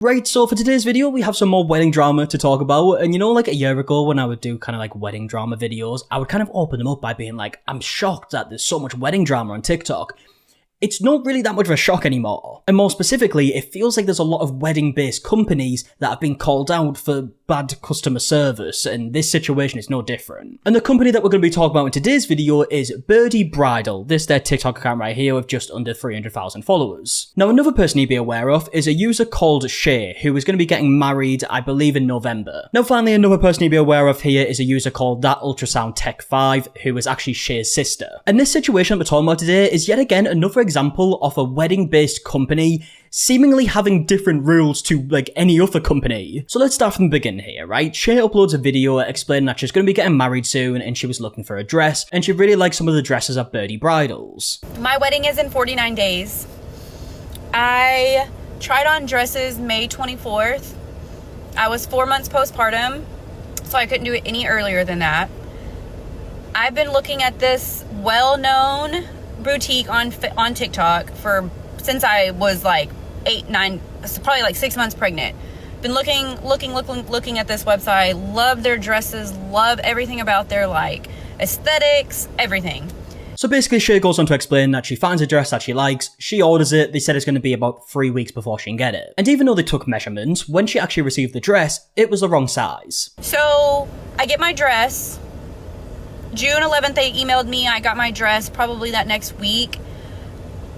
Right, so for today's video, we have some more wedding drama to talk about. And you know, like a year ago when I would do kind of like wedding drama videos, I would kind of open them up by being like, I'm shocked that there's so much wedding drama on TikTok. It's not really that much of a shock anymore. And more specifically, it feels like there's a lot of wedding-based companies that have been called out for bad customer service, and this situation is no different. And the company that we're going to be talking about in today's video is Birdie Bridal. This is their TikTok account right here with just under 300,000 followers. Now, another person you'd be aware of is a user called Shay, who is going to be getting married, I believe, in November. Now, finally, another person you'd be aware of here is a user called That Ultrasound Tech 5, who is actually Shay's sister. And this situation that we're talking about today is yet again another example of a wedding-based company seemingly having different rules to like any other company. So let's start from the beginning here, right? Shay uploads a video explaining that she's going to be getting married soon and she was looking for a dress and she really liked some of the dresses at Birdie Bridal's. My wedding is in 49 days. I tried on dresses May 24th. I was 4 months postpartum, so I couldn't do it any earlier than that. I've been looking at this well-known boutique on TikTok since I was like 8-9, probably like 6 months pregnant. Been looking at this website. Love their dresses, love everything about their like aesthetics, everything. So basically Shay goes on to explain that she finds a dress that she likes, she orders it, they said it's going to be about 3 weeks before she can get it. And even though they took measurements, when she actually received the dress, it was the wrong size. So I get my dress. June 11th they emailed me, I got my dress probably that next week.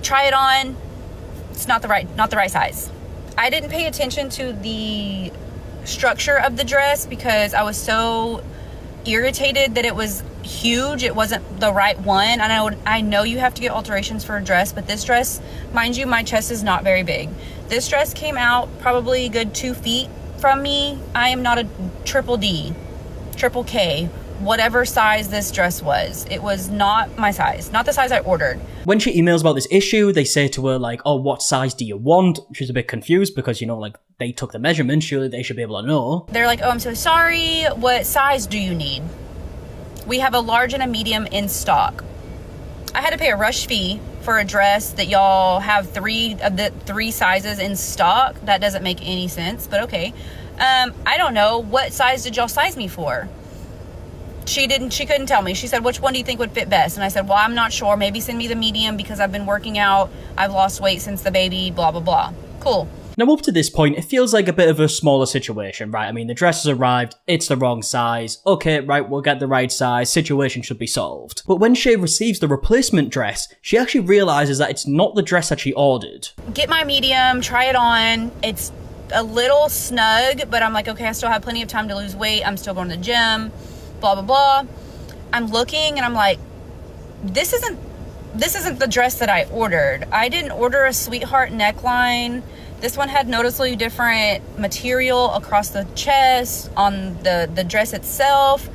Try it on. It's not the right size. I didn't pay attention to the structure of the dress because I was so irritated that it was huge. It wasn't the right one. I know you have to get alterations for a dress, but this dress, mind you, my chest is not very big. This dress came out probably a good 2 feet from me. I am not a triple D, triple K, whatever size this dress was. It was not my size, not the size I ordered. When she emails about this issue, they say to her like, oh, what size do you want? She's a bit confused because, you know, like they took the measurement, surely they should be able to know. They're like, oh, I'm so sorry. What size do you need? We have a large and a medium in stock. I had to pay a rush fee for a dress that y'all have 3 of the 3 sizes in stock. That doesn't make any sense, but okay. I don't know. What size did y'all size me for? She couldn't tell me. She said, which one do you think would fit best? And I said, well, I'm not sure. Maybe send me the medium because I've been working out. I've lost weight since the baby, blah, blah, blah. Cool. Now, up to this point, it feels like a bit of a smaller situation, right? I mean, the dress has arrived, it's the wrong size. Okay, right, we'll get the right size, situation should be solved. But when Shay receives the replacement dress, she actually realizes that it's not the dress that she ordered. Get my medium, try it on. It's a little snug, but I'm like, okay, I still have plenty of time to lose weight. I'm still going to the gym. Blah, blah, blah. I'm looking and I'm like, this isn't the dress that I ordered. I didn't order a sweetheart neckline. This one had noticeably different material across the chest, on the dress itself.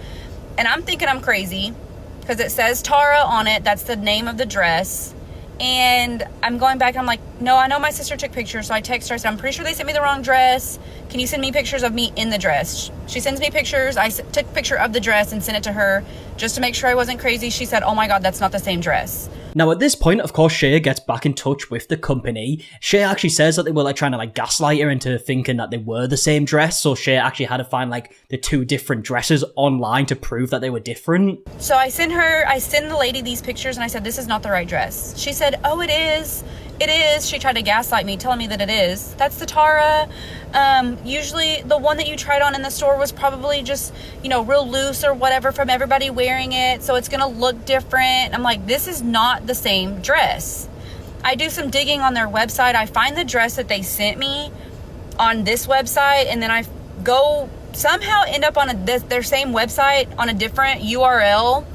And I'm thinking I'm crazy because it says Tara on it. That's the name of the dress. And I'm going back and I'm like, no, I know my sister took pictures. So I text her, I said, I'm pretty sure they sent me the wrong dress. Can you send me pictures of me in the dress? She sends me pictures. I took a picture of the dress and sent it to her just to make sure I wasn't crazy. She said, oh my God, that's not the same dress. Now at this point, of course, Shay gets back in touch with the company. Shay actually says that they were like trying to like gaslight her into thinking that they were the same dress. So Shay actually had to find like the 2 different dresses online to prove that they were different. So I send the lady these pictures and I said, this is not the right dress. She said, oh, it is. It is. She tried to gaslight me, telling me that it is. That's the Tara. Usually the one that you tried on in the store was probably just, you know, real loose or whatever from everybody wearing it. So it's going to look different. I'm like, this is not the same dress. I do some digging on their website. I find the dress that they sent me on this website. And then I go somehow end up on their same website on a different URL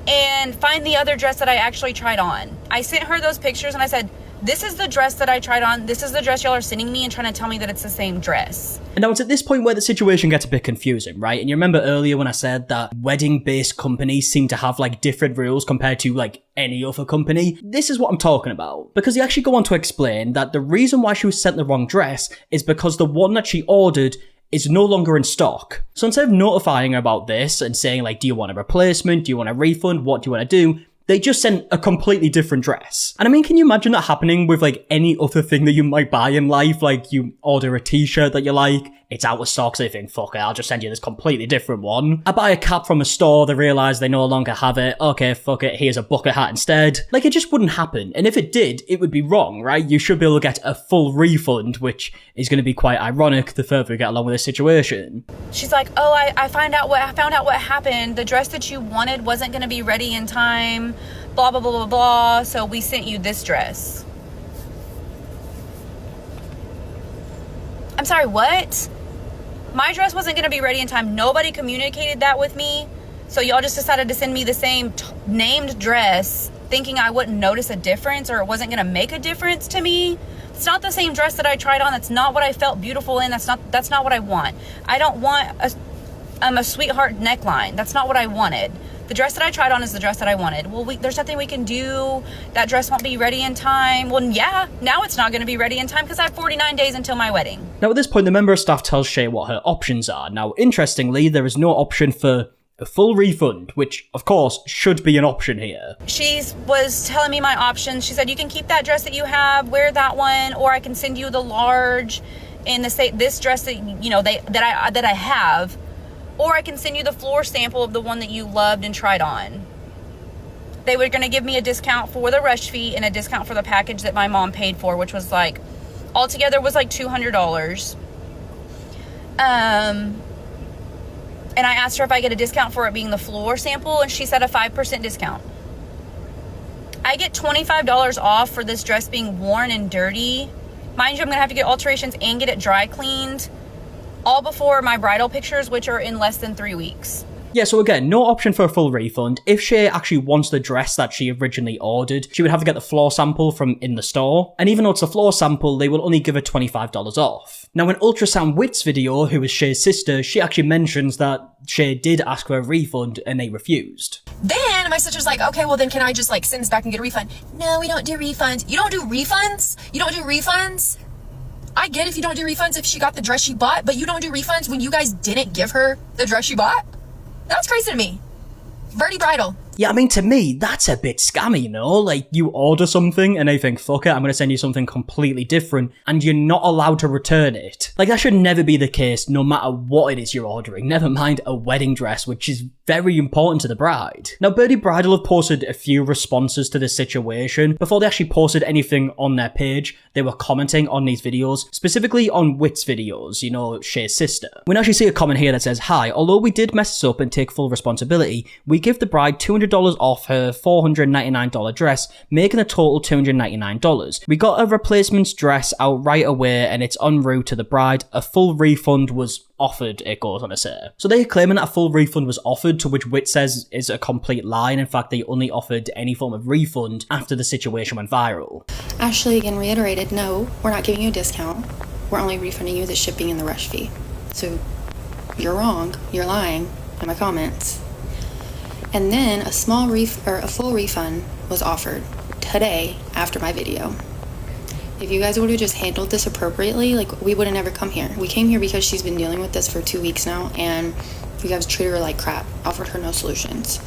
and find the other dress that I actually tried on. I sent her those pictures and I said, this is the dress that I tried on. This is the dress y'all are sending me and trying to tell me that it's the same dress. And now it's at this point where the situation gets a bit confusing, right? And you remember earlier when I said that wedding-based companies seem to have like different rules compared to like any other company? This is what I'm talking about. Because they actually go on to explain that the reason why she was sent the wrong dress is because the one that she ordered is no longer in stock. So instead of notifying her about this and saying like, do you want a replacement? Do you want a refund? What do you want to do? They just sent a completely different dress. And I mean, can you imagine that happening with like any other thing that you might buy in life? Like you order a t-shirt that you like, it's out of stock, so you think, fuck it, I'll just send you this completely different one. I buy a cap from a store, they realise they no longer have it, okay, fuck it, here's a bucket hat instead. Like, it just wouldn't happen. And if it did, it would be wrong, right? You should be able to get a full refund, which is going to be quite ironic the further we get along with this situation. She's like, oh, I found out what happened. The dress that you wanted wasn't going to be ready in time, blah, blah, blah, blah, blah, so we sent you this dress. I'm sorry, what? My dress wasn't going to be ready in time. Nobody communicated that with me. So y'all just decided to send me the same named dress thinking I wouldn't notice a difference or it wasn't going to make a difference to me. It's not the same dress that I tried on. That's not what I felt beautiful in. That's not what I want. I don't want a sweetheart neckline. That's not what I wanted. The dress that I tried on is the dress that I wanted. Well, there's nothing we can do. That dress won't be ready in time. Well, yeah, now it's not going to be ready in time because I have 49 days until my wedding. Now, at this point, the member of staff tells Shay what her options are. Now, interestingly, there is no option for a full refund, which, of course, should be an option here. She was telling me my options. She said, you can keep that dress that you have, wear that one, or I can send you the large in this dress that, you know, that I have. Or I can send you the floor sample of the one that you loved and tried on. They were going to give me a discount for the rush fee and a discount for the package that my mom paid for, which was like, altogether was like $200. And I asked her if I get a discount for it being the floor sample, and she said a 5% discount. I get $25 off for this dress being worn and dirty. Mind you, I'm going to have to get alterations and get it dry cleaned. All before my bridal pictures, which are in less than 3 weeks. Yeah, so again, no option for a full refund. If Shay actually wants the dress that she originally ordered, she would have to get the floor sample from in the store. And even though it's a floor sample, they will only give her $25 off. Now, in Ultrasound Wit's video, who is Shay's sister, she actually mentions that Shay did ask for a refund and they refused. Then my sister's like, okay, well then can I just like send this back and get a refund? No, we don't do refunds. You don't do refunds? You don't do refunds? I get if you don't do refunds if she got the dress she bought, but you don't do refunds when you guys didn't give her the dress she bought? That's crazy to me. Birdie Bridal. Yeah, I mean, to me, that's a bit scammy, you know? Like, you order something and they think, fuck it, I'm gonna send you something completely different, and you're not allowed to return it. Like, that should never be the case, no matter what it is you're ordering. Never mind a wedding dress, which is very important to the bride. Now, Birdie Bridal have posted a few responses to this situation. Before they actually posted anything on their page, they were commenting on these videos, specifically on Wit's videos, you know, Shay's sister. We actually see a comment here that says, hi, although we did mess this up and take full responsibility, we give the bride $200 off her $499 dress, making a total $299. We got a replacement dress out right away and it's en route to the bride. A full refund was offered, it goes on to say. So they're claiming that a full refund was offered, to which Wit says is a complete lie, and in fact they only offered any form of refund after the situation went viral. Ashley again reiterated, no, we're not giving you a discount. We're only refunding you the shipping and the rush fee. So you're wrong, you're lying in my comments. And then a full refund was offered today after my video. If you guys would have just handled this appropriately, like, we would have never come here. We came here because she's been dealing with this for 2 weeks now, and you guys treated her like crap, offered her no solutions.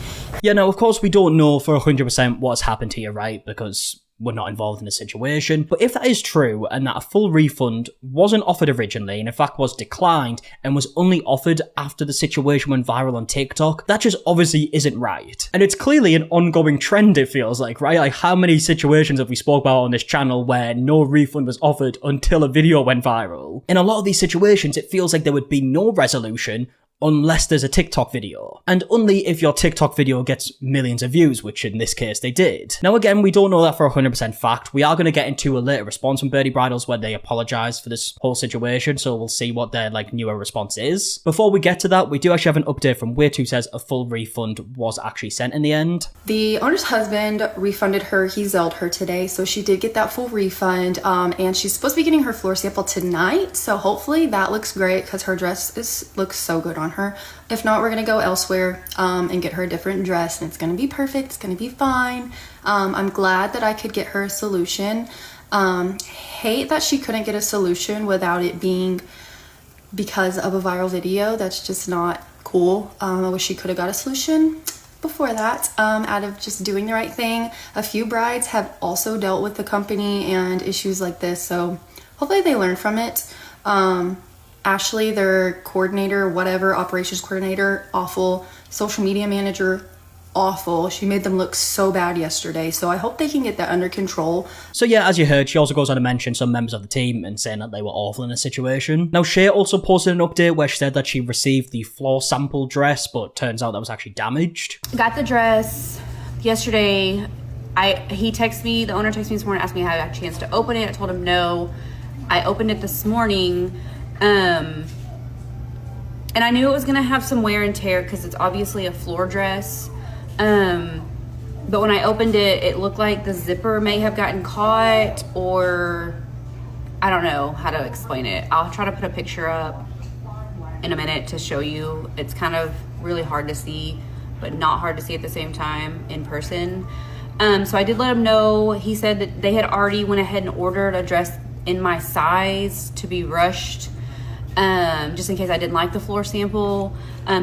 Yeah, now, of course, we don't know for 100% what's happened here, right? Because we're not involved in the situation. But if that is true, and that a full refund wasn't offered originally, and in fact was declined, and was only offered after the situation went viral on TikTok, that just obviously isn't right. And it's clearly an ongoing trend, it feels like, right? Like, how many situations have we spoke about on this channel where no refund was offered until a video went viral? In a lot of these situations, it feels like there would be no resolution unless there's a TikTok video. And only if your TikTok video gets millions of views, which in this case they did. Now again, we don't know that for 100% fact. We are going to get into a later response from Birdie Bridals where they apologise for this whole situation, so we'll see what their newer response is. Before we get to that, we do actually have an update from Wit, who says a full refund was actually sent in the end. The owner's husband refunded her. He Zelled her today, so she did get that full refund, and she's supposed to be getting her floor sample tonight, so hopefully that looks great because her dress looks so good on her. If not, we're gonna go elsewhere and get her a different dress, and it's gonna be perfect. It's gonna be fine. I'm glad that I could get her a solution. Hate that she couldn't get a solution without it being because of a viral video. That's just not cool. I wish she could have got a solution, before that, out of just doing the right thing. A few brides have also dealt with the company and issues like this, so hopefully they learn from it. Ashley, their coordinator, whatever, operations coordinator, awful. Social media manager, awful. She made them look so bad yesterday, so I hope they can get that under control. So yeah, as you heard, she also goes on to mention some members of the team and saying that they were awful in the situation. Now, Shea also posted an update where she said that she received the floor sample dress, but turns out that was actually damaged. Got the dress yesterday. He texted me, the owner texted me this morning, asked me if I had a chance to open it. I told him no. I opened it this morning. And I knew it was gonna have some wear and tear because it's obviously a floor dress. But when I opened it, it looked like the zipper may have gotten caught, or I don't know how to explain it. I'll try to put a picture up in a minute to show you. It's kind of really hard to see, but not hard to see at the same time in person. So I did let him know. He said that they had already went ahead and ordered a dress in my size to be rushed, just in case I didn't like the floor sample.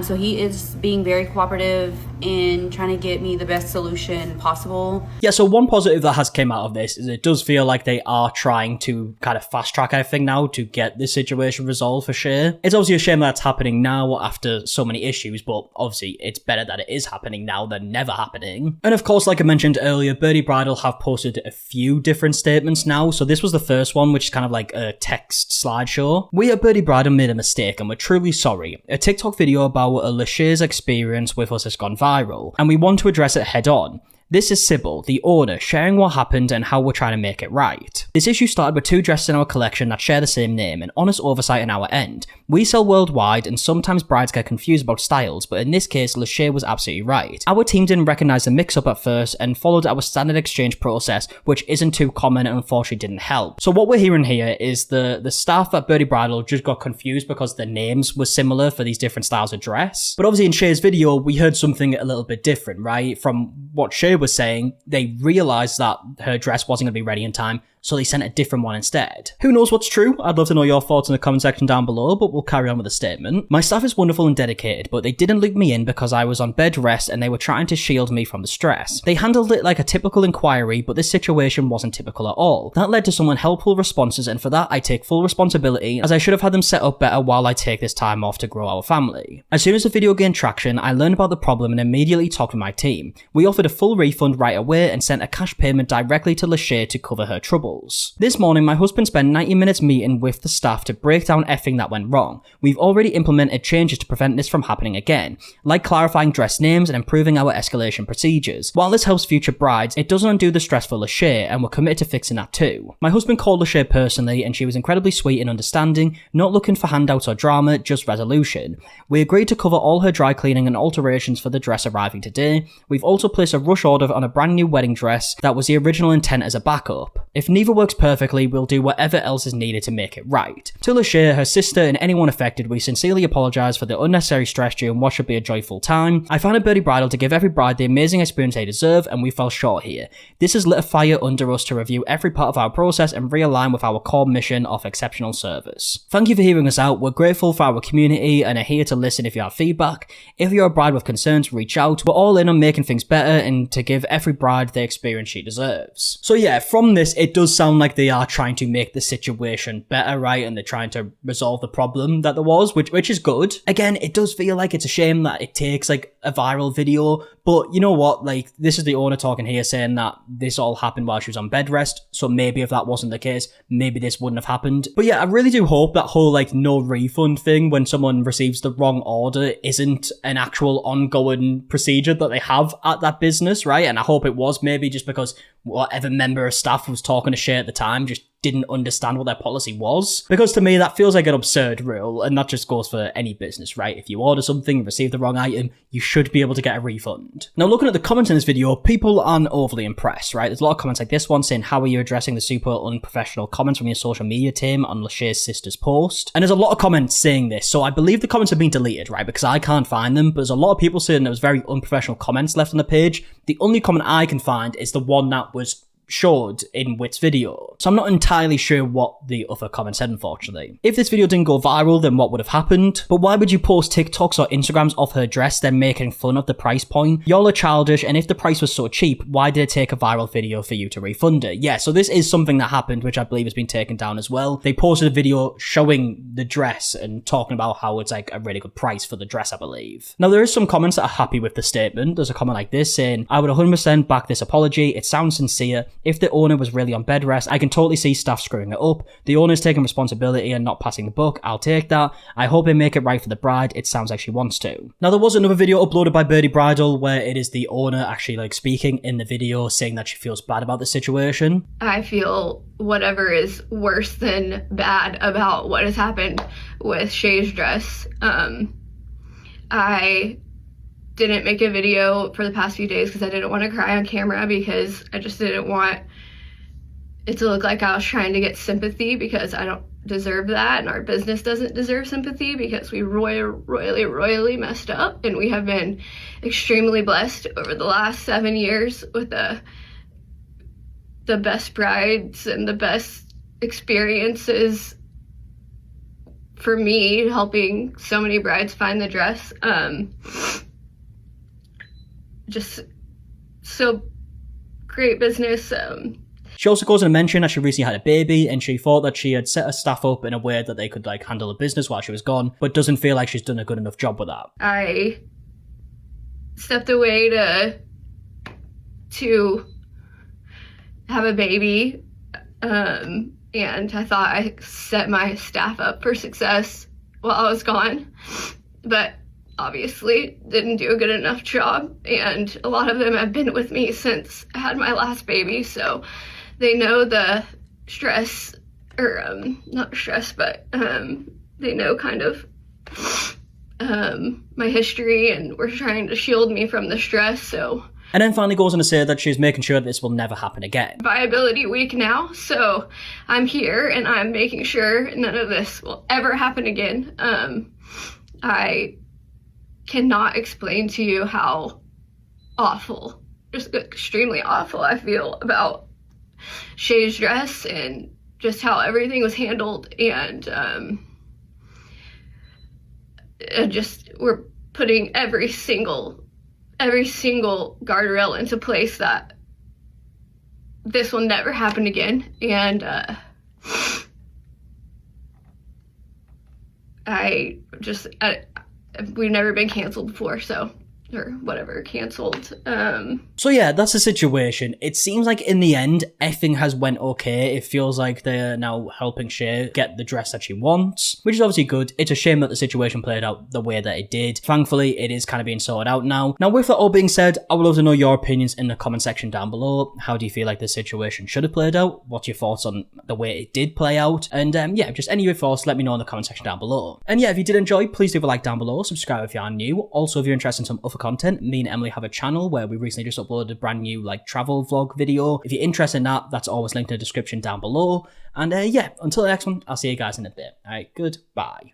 So he is being very cooperative in trying to get me the best solution possible. Yeah, so one positive that has came out of this is it does feel like they are trying to kind of fast track everything now to get this situation resolved for Shea. It's obviously a shame that's happening now after so many issues, but obviously it's better that it is happening now than never happening. And of course, like I mentioned earlier, Birdie Bridal have posted a few different statements now. So this was the first one, which is kind of like a text slideshow. We at Birdie Bridal made a mistake and we're truly sorry. A TikTok video about Lachey's experience with us has gone viral, and we want to address it head on. This is Sybil, the owner, sharing what happened and how we're trying to make it right. This issue started with two dresses in our collection that share the same name, an honest oversight on our end. We sell worldwide and sometimes brides get confused about styles, but in this case, Lachey was absolutely right. Our team didn't recognise the mix-up at first and followed our standard exchange process, which isn't too common and unfortunately didn't help. So what we're hearing here is the staff at Birdie Bridal just got confused because the names were similar for these different styles of dress. But obviously in Shay's video, we heard something a little bit different, right? From what Shay was saying, they realized that her dress wasn't going to be ready in time, so they sent a different one instead. Who knows what's true? I'd love to know your thoughts in the comment section down below, but we'll carry on with the statement. My staff is wonderful and dedicated, but they didn't loop me in because I was on bed rest and they were trying to shield me from the stress. They handled it like a typical inquiry, but this situation wasn't typical at all. That led to some unhelpful responses, and for that I take full responsibility, as I should have had them set up better while I take this time off to grow our family. As soon as the video gained traction, I learned about the problem and immediately talked with my team. We offered a full refund right away and sent a cash payment directly to Lachey to cover her troubles. This morning, my husband spent 90 minutes meeting with the staff to break down everything that went wrong. We've already implemented changes to prevent this from happening again, like clarifying dress names and improving our escalation procedures. While this helps future brides, it doesn't undo the stress for Lachey, and we're committed to fixing that too. My husband called Lachey personally, and she was incredibly sweet and understanding, not looking for handouts or drama, just resolution. We agreed to cover all her dry cleaning and alterations for the dress arriving today. We've also placed a rush order on a brand new wedding dress that was the original intent as a backup. If neither works perfectly, we'll do whatever else is needed to make it right. To Lachey, her sister, and anyone affected, we sincerely apologise for the unnecessary stress during what should be a joyful time. I found a Birdie Bridal to give every bride the amazing experience they deserve, and we fell short here. This has lit a fire under us to review every part of our process and realign with our core mission of exceptional service. Thank you for hearing us out. We're grateful for our community and are here to listen if you have feedback. If you're a bride with concerns, reach out. We're all in on making things better and to give every bride the experience she deserves. So yeah, from this, it does sound like they are trying to make the situation better, right? And they're trying to resolve the problem that there was, which is good. Again, it does feel like it's a shame that it takes like a viral video, but you know what? Like, this is the owner talking here saying that this all happened while she was on bed rest. So maybe if that wasn't the case, maybe this wouldn't have happened. But yeah, I really do hope that whole like no refund thing when someone receives the wrong order isn't an actual ongoing procedure that they have at that business, right? And I hope it was maybe just because whatever member of staff was talking to Shay at the time just didn't understand what their policy was. Because to me, that feels like an absurd rule, and that just goes for any business, right? If you order something and receive the wrong item, you should be able to get a refund. Now, looking at the comments in this video, people aren't overly impressed, right? There's a lot of comments like this one saying, how are you addressing the super unprofessional comments from your social media team on Lachey's sister's post? And there's a lot of comments saying this, so I believe the comments have been deleted, right? Because I can't find them, but there's a lot of people saying there was very unprofessional comments left on the page. The only comment I can find is the one that was showed in Wit's video. So I'm not entirely sure what the other comment said, unfortunately. If this video didn't go viral, then what would have happened? But why would you post TikToks or Instagrams of her dress, then making fun of the price point? Y'all are childish, and if the price was so cheap, why did it take a viral video for you to refund it? Yeah, so this is something that happened, which I believe has been taken down as well. They posted a video showing the dress and talking about how it's like a really good price for the dress, I believe. Now, there is some comments that are happy with the statement. There's a comment like this saying, I would 100% back this apology. It sounds sincere. If the owner was really on bed rest, I can totally see staff screwing it up. The owner's taking responsibility and not passing the buck. I'll take that. I hope they make it right for the bride. It sounds like she wants to. Now, there was another video uploaded by Birdie Bridal where it is the owner actually like speaking in the video saying that she feels bad about the situation. I feel whatever is worse than bad about what has happened with Shay's dress. I didn't make a video for the past few days because I didn't want to cry on camera, because I just didn't want it to look like I was trying to get sympathy, because I don't deserve that, and our business doesn't deserve sympathy because we royally messed up, and we have been extremely blessed over the last 7 years with the best brides and the best experiences for me, helping so many brides find the dress. Just so great business. She also goes on to mention that she recently had a baby and she thought that she had set her staff up in a way that they could like handle the business while she was gone, but doesn't feel like she's done a good enough job with that. I stepped away to have a baby, and I thought I set my staff up for success while I was gone, but obviously didn't do a good enough job, and a lot of them have been with me since I had my last baby, so they know the stress, or not stress, but they know kind of my history, and were trying to shield me from the stress. So, and then finally goes on to say that she's making sure that this will never happen again. Viability week now, so I'm here and I'm making sure none of this will ever happen again. I cannot explain to you how awful, just extremely awful I feel about Shay's dress and just how everything was handled, and just we're putting every single guardrail into place that this will never happen again. And we've never been canceled before, or whatever, canceled. So yeah, that's the situation. It seems like in the end, everything has went okay. It feels like they're now helping Shay get the dress that she wants, which is obviously good. It's a shame that the situation played out the way that it did. Thankfully, it is kind of being sorted out now. Now, with that all being said, I would love to know your opinions in the comment section down below. How do you feel like this situation should have played out? What's your thoughts on the way it did play out? And yeah, just any of your thoughts, let me know in the comment section down below. And yeah, if you did enjoy, please leave a like down below. Subscribe if you are new. Also, if you're interested in some other content, me and Emily have a channel where we recently just uploaded a brand new like travel vlog video. If you're interested in that, that's always linked in the description down below. And yeah, until the next one, I'll see you guys in a bit. Alright, goodbye.